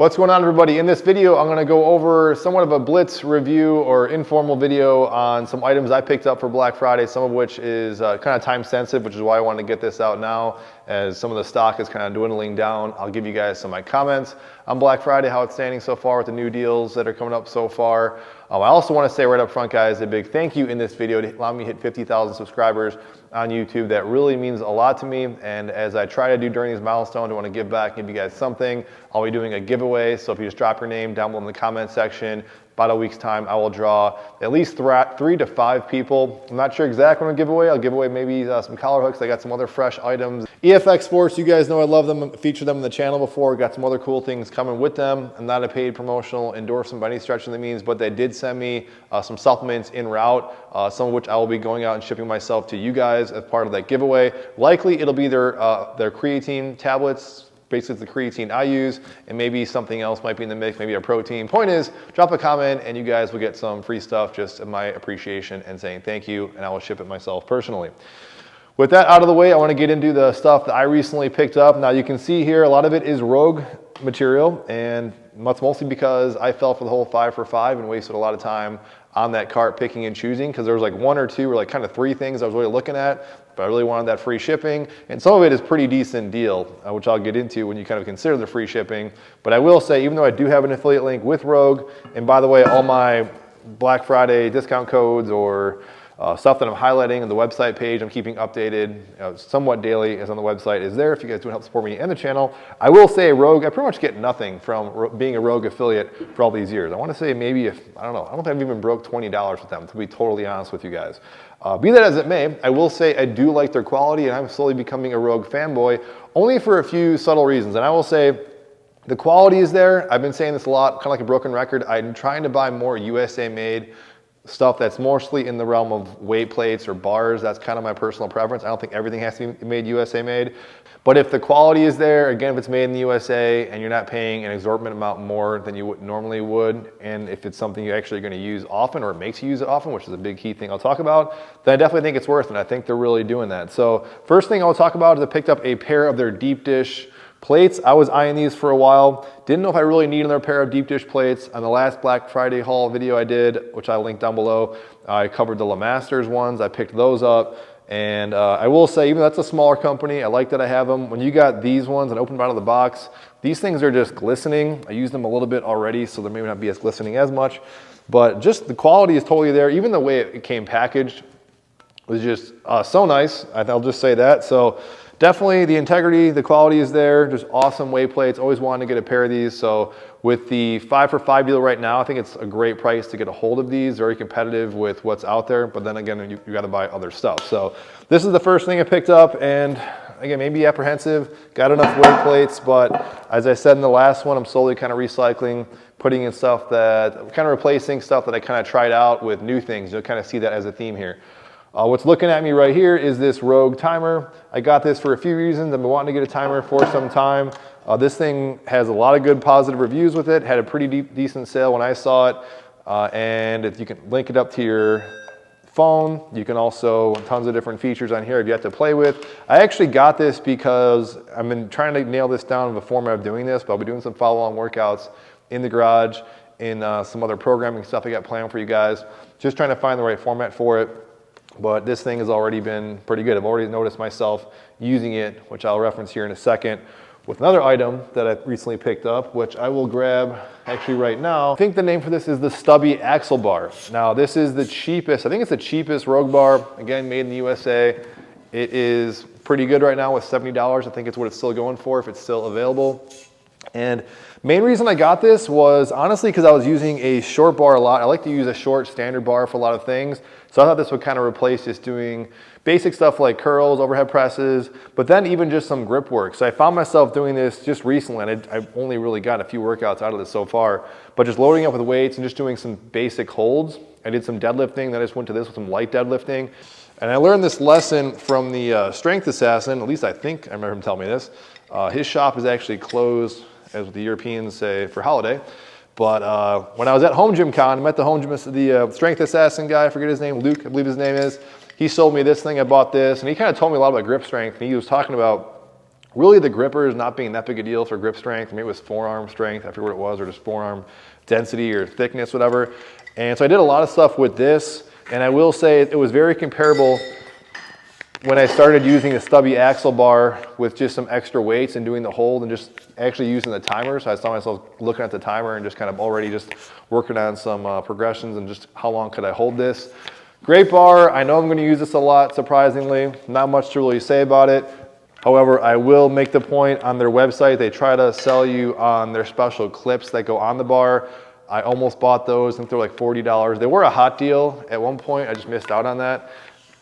What's going on, everybody? In this video, I'm going to go over somewhat of a Blitz review or informal video on some items I picked up for Black Friday, some of which is kind of time sensitive, which is why I wanted to get this out now, as some of the stock is kind of dwindling down. I'll give you guys some of my comments on Black Friday, how it's standing so far with the new deals that are coming up so far. I also want to say right up front, guys, a big thank you in this video to allow me to hit 50,000 subscribers on YouTube. That really means a lot to me, and as I try to do during these milestones, I want to give back, give you guys something. I'll be doing a giveaway, so if you just drop your name down below in the comment section, about a week's time, I will draw at least 3 to 5 people. I'm not sure exactly what I'm going to give away. I'll give away maybe some collar hooks. I got some other fresh items. EFX Sports, you guys know I love them. Featured them in the channel before. Got some other cool things coming with them. I'm not a paid promotional endorsement by any stretch of the means, but they did send me some supplements en route, some of which I will be going out and shipping myself to you guys as part of that giveaway. Likely it'll be their creatine tablets. Basically, it's the creatine I use, and maybe something else might be in the mix, maybe a protein. Point is, drop a comment and you guys will get some free stuff, just in my appreciation and saying thank you, and I will ship it myself personally. With that out of the way, I want to get into the stuff that I recently picked up. Now you can see here, a lot of it is Rogue material, and that's mostly because I fell for the whole 5 for 5 and wasted a lot of time on that cart picking and choosing, because there was like 1 or 2 or like kind of 3 things I was really looking at, but I really wanted that free shipping, and some of it is pretty decent deal, which I'll get into when you kind of consider the free shipping. But I will say, even though I do have an affiliate link with Rogue, and by the way, all my Black Friday discount codes or stuff that I'm highlighting on the website page, I'm keeping updated somewhat daily, is on the website, is there if you guys want to help support me and the channel. I will say Rogue, I pretty much get nothing from being a Rogue affiliate for all these years. I want to say maybe, I don't know if I've even broke $20 with them, to be totally honest with you guys. Be that as it may, I will say I do like their quality, and I'm slowly becoming a Rogue fanboy, only for a few subtle reasons. And I will say the quality is there. I've been saying this a lot, kind of like a broken record. I'm trying to buy more USA made stuff that's mostly in the realm of weight plates or bars. That's kind of my personal preference. I don't think everything has to be made USA made. But if the quality is there, again, if it's made in the USA and you're not paying an exorbitant amount more than you normally would, and if it's something you're actually going to use often or it makes you use it often, which is a big key thing I'll talk about, then I definitely think it's worth it. And I think they're really doing that. So first thing I'll talk about is I picked up a pair of their deep dish plates. I was eyeing these for a while. Didn't know if I really needed another pair of deep dish plates. On the last Black Friday haul video I did, which I'll link down below, I covered the LeMasters ones. I picked those up. And I will say, even though that's a smaller company, I like that I have them. When you got these ones and open them out of the box, these things are just glistening. I used them a little bit already, so they may not be as glistening as much. But just the quality is totally there. Even the way it came packaged was just so nice. I'll just say that. So definitely the integrity, the quality is there. Just awesome weight plates. Always wanted to get a pair of these. So with the 5 for 5 deal right now, I think it's a great price to get a hold of these. Very competitive with what's out there. But then again, you got to buy other stuff. So this is the first thing I picked up. And again, maybe apprehensive. Got enough weight plates. But as I said in the last one, I'm slowly kind of recycling, putting in stuff that, kind of replacing stuff that I kind of tried out with new things. You'll kind of see that as a theme here. What's looking at me right here is this Rogue timer. I got this for a few reasons. I've been wanting to get a timer for some time. This thing has a lot of good positive reviews with it. Had a pretty decent sale when I saw it. And if you can link it up to your phone, you can also, tons of different features on here if you have to play with. I actually got this because I've been trying to nail this down in the format of doing this, but I'll be doing some follow-on workouts in the garage, in some other programming stuff I got planned for you guys. Just trying to find the right format for it. But this thing has already been pretty good. I've already noticed myself using it, which I'll reference here in a second, with another item that I recently picked up, which I will grab actually right now. I think the name for this is the Stubby Axel Bar. Now this is the cheapest, I think it's the cheapest Rogue bar, again, made in the USA. It is pretty good right now with $70. I think it's what it's still going for if it's still available. And main reason I got this was honestly because I was using a short bar a lot. I like to use a short standard bar for a lot of things. So I thought this would kind of replace just doing basic stuff like curls, overhead presses, but then even just some grip work. So I found myself doing this just recently, and I've only really got a few workouts out of this so far, but just loading up with weights and just doing some basic holds. I did some deadlifting, then I just went to this with some light deadlifting. And I learned this lesson from the Strength Assassin, at least I think I remember him telling me this. His shop is actually closed, as the Europeans say, for holiday. But when I was at Home Gym Con, I met the Strength Assassin guy, I forget his name, Luke, I believe his name is. He sold me this thing, I bought this, and he kind of told me a lot about grip strength, and he was talking about Really the grippers not being that big a deal for grip strength. Maybe it was forearm strength, I forget what it was, or just forearm density or thickness, whatever. And so I did a lot of stuff with this, and I will say it was very comparable when I started using the Stubby Axel Bar with just some extra weights and doing the hold and just actually using the timer. So I saw myself looking at the timer and just kind of already just working on some progressions and just how long could I hold this. Great bar. I know I'm going to use this a lot, surprisingly. Not much to really say about it. However, I will make the point on their website, they try to sell you on their special clips that go on the bar. I almost bought those. I think they're like $40. They were a hot deal at one point. I just missed out on that.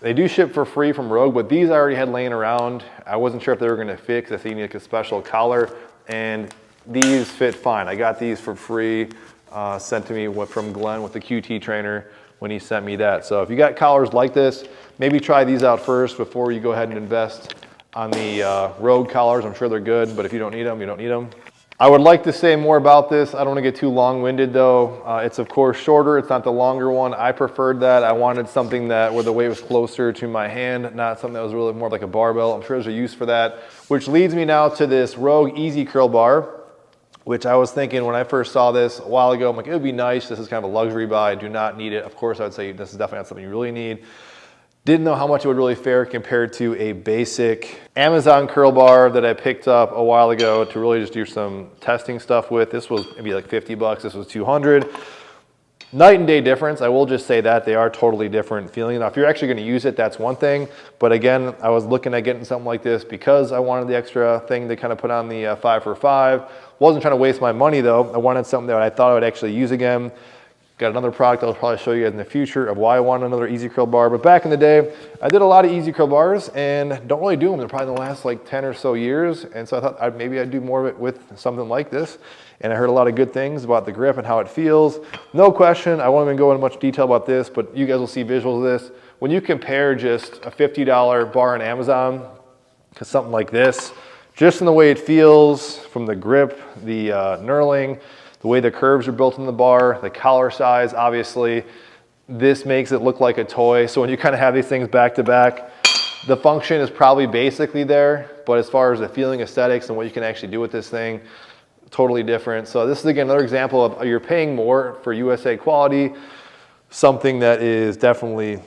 They do ship for free from Rogue, but these I already had laying around. I wasn't sure if they were going to fit because they need like a special collar, and these fit fine. I got these for free, sent to me from Glenn with the QT trainer when he sent me that. So if you got collars like this, maybe try these out first before you go ahead and invest on the Rogue collars. I'm sure they're good, but if you don't need them, you don't need them. I would like to say more about this. I don't want to get too long-winded though. It's of course shorter, it's not the longer one. I preferred that. I wanted something that where the weight was closer to my hand, not something that was really more like a barbell. I'm sure there's a use for that, which leads me now to this Rogue Easy Curl Bar, which I was thinking when I first saw this a while ago, I'm like, it would be nice. This is kind of a luxury buy. I do not need it. Of course, I would say this is definitely not something you really need. Didn't know how much it would really fare compared to a basic Amazon curl bar that I picked up a while ago to really just do some testing stuff with. This was maybe like 50 bucks, this was 200. Night and day difference, I will just say that. They are totally different feeling. Now, if you're actually gonna use it, that's one thing. But again, I was looking at getting something like this because I wanted the extra thing to kind of put on the 5 for 5. Wasn't trying to waste my money though. I wanted something that I thought I would actually use again. Got another product I'll probably show you guys in the future of why I want another Easy Curl Bar. But back in the day, I did a lot of Easy Curl Bars and don't really do them. They're probably in the last like 10 or so years. And so I thought maybe I'd do more of it with something like this. And I heard a lot of good things about the grip and how it feels. No question, I won't even go into much detail about this, but you guys will see visuals of this. When you compare just a $50 bar on Amazon to something like this, just in the way it feels, from the grip, the knurling, the way the curves are built in the bar, the collar size, obviously, this makes it look like a toy. So when you kind of have these things back to back, the function is probably basically there, but as far as the feeling, aesthetics, and what you can actually do with this thing, totally different. So this is again another example of you're paying more for USA quality, something that is definitely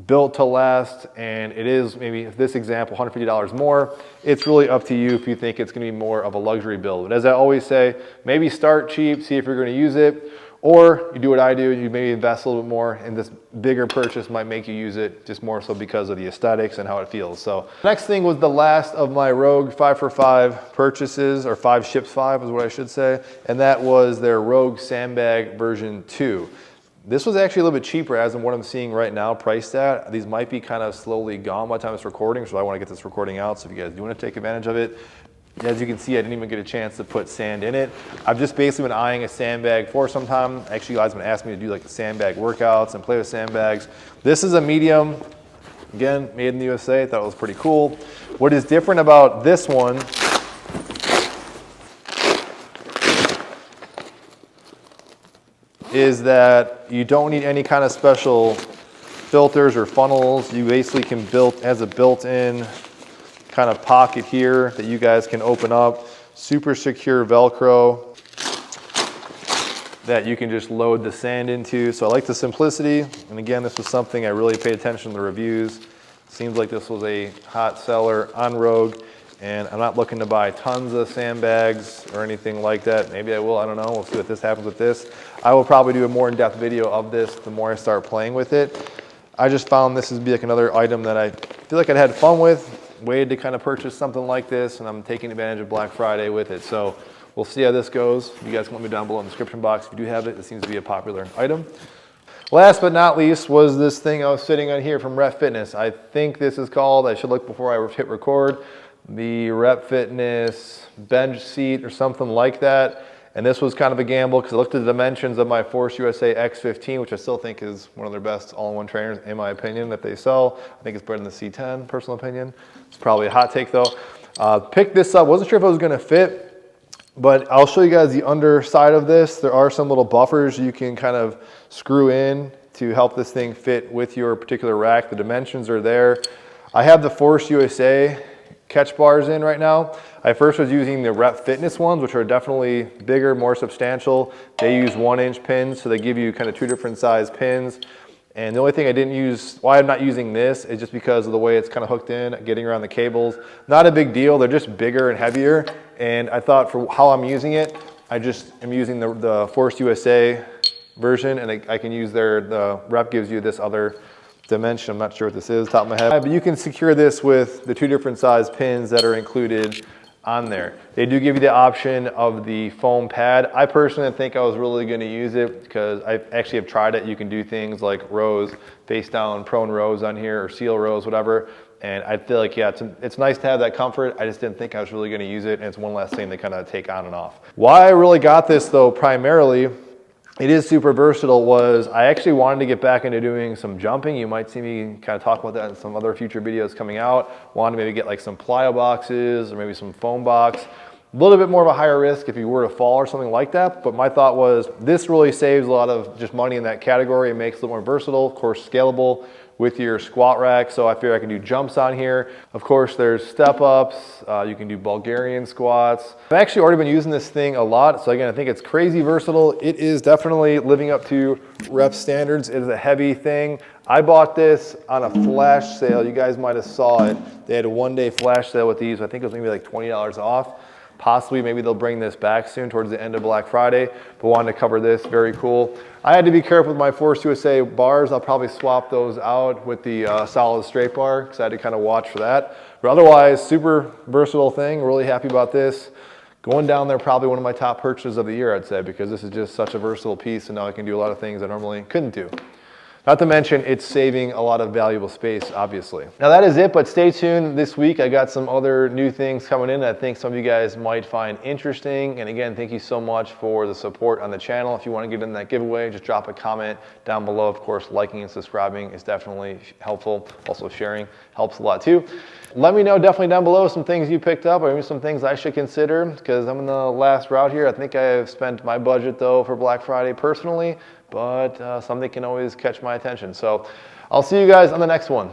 built to last, and it is maybe this example $150 more. It's really up to you if you think it's going to be more of a luxury build. But as I always say, maybe start cheap, see if you're going to use it, or you do what I do, you maybe invest a little bit more, and this bigger purchase might make you use it just more so because of the aesthetics and how it feels. So next thing was the last of my Rogue 5 for 5 purchases, or 5 ships 5 is what I should say, and that was their Rogue Sandbag version 2. This was actually a little bit cheaper as in what I'm seeing right now priced at. These might be kind of slowly gone by the time it's recording, so I want to get this recording out. So if you guys do want to take advantage of it, as you can see, I didn't even get a chance to put sand in it. I've just basically been eyeing a sandbag for some time. Actually, you guys have been asking me to do like the sandbag workouts and play with sandbags. This is a medium, again, made in the USA. I thought it was pretty cool. What is different about this one is that you don't need any kind of special filters or funnels. You basically can has a built-in kind of pocket here that you guys can open up. Super secure Velcro that you can just load the sand into. So I like the simplicity. And again, this was something I really paid attention to the reviews. Seems like this was a hot seller on Rogue. And I'm not looking to buy tons of sandbags or anything like that. Maybe I will, I don't know. We'll see what this happens with this. I will probably do a more in-depth video of this the more I start playing with it. I just found this to be like another item that I feel like I'd had fun with. Waited to kind of purchase something like this, and I'm taking advantage of Black Friday with it. So we'll see how this goes. You guys can let me down below in the description box if you do have it. It seems to be a popular item. Last but not least was this thing I was sitting on here from Rep Fitness. I think this is called, I should look before I hit record, the Rep Fitness bench seat or something like that. And this was kind of a gamble because I looked at the dimensions of my Force USA X15, which I still think is one of their best all-in-one trainers, in my opinion, that they sell. I think it's better than the C10, personal opinion. It's probably a hot take though. Picked this up, wasn't sure if it was gonna fit, but I'll show you guys the underside of this. There are some little buffers you can kind of screw in to help this thing fit with your particular rack. The dimensions are there. I have the Force USA catch bars in right now. I first was using the Rep Fitness ones, which are definitely bigger, more substantial. They use 1-inch pins, so they give you kind of 2 different size pins. And the only thing I didn't use, why I'm not using this, is just because of the way it's kind of hooked in, getting around the cables. Not a big deal, they're just bigger and heavier. And I thought for how I'm using it, I just am using the Force USA version, and I can use the Rep gives you this other dimension. I'm not sure what this is, top of my head. But you can secure this with the 2 different size pins that are included on there. They do give you the option of the foam pad. I personally didn't think I was really going to use it because I actually have tried it. You can do things like rows, face down, prone rows on here, or seal rows, whatever. And I feel like, yeah, it's nice to have that comfort. I just didn't think I was really going to use it, and it's one less thing to kind of take on and off. Why I really got this though, primarily, it is super versatile, was I actually wanted to get back into doing some jumping. You might see me kind of talk about that in some other future videos coming out. Wanted to maybe get like some plyo boxes or maybe some foam box. A little bit more of a higher risk if you were to fall or something like that, but my thought was this really saves a lot of just money in that category. It makes it a little more versatile, of course scalable with your squat rack, so I figure I can do jumps on here. Of course, there's step ups, you can do Bulgarian squats. I've actually already been using this thing a lot, so again, I think it's crazy versatile. It is definitely living up to Rep standards. It is a heavy thing. I bought this on a flash sale. You guys might have saw it. They had a 1-day flash sale with these. I think it was maybe like $20 off. Possibly, maybe they'll bring this back soon towards the end of Black Friday, but wanted to cover this, very cool. I had to be careful with my Force USA bars. I'll probably swap those out with the solid straight bar because I had to kind of watch for that. But otherwise, super versatile thing, really happy about this. Going down there, probably one of my top purchases of the year, I'd say, because this is just such a versatile piece, and now I can do a lot of things I normally couldn't do. Not to mention, it's saving a lot of valuable space, obviously. Now that is it, but stay tuned this week. I got some other new things coming in that I think some of you guys might find interesting. And again, thank you so much for the support on the channel. If you want to get in that giveaway, just drop a comment down below. Of course, liking and subscribing is definitely helpful. Also sharing helps a lot too. Let me know definitely down below some things you picked up or maybe some things I should consider, because I'm in the last route here. I think I have spent my budget though for Black Friday personally, but something can always catch my attention. So I'll see you guys on the next one.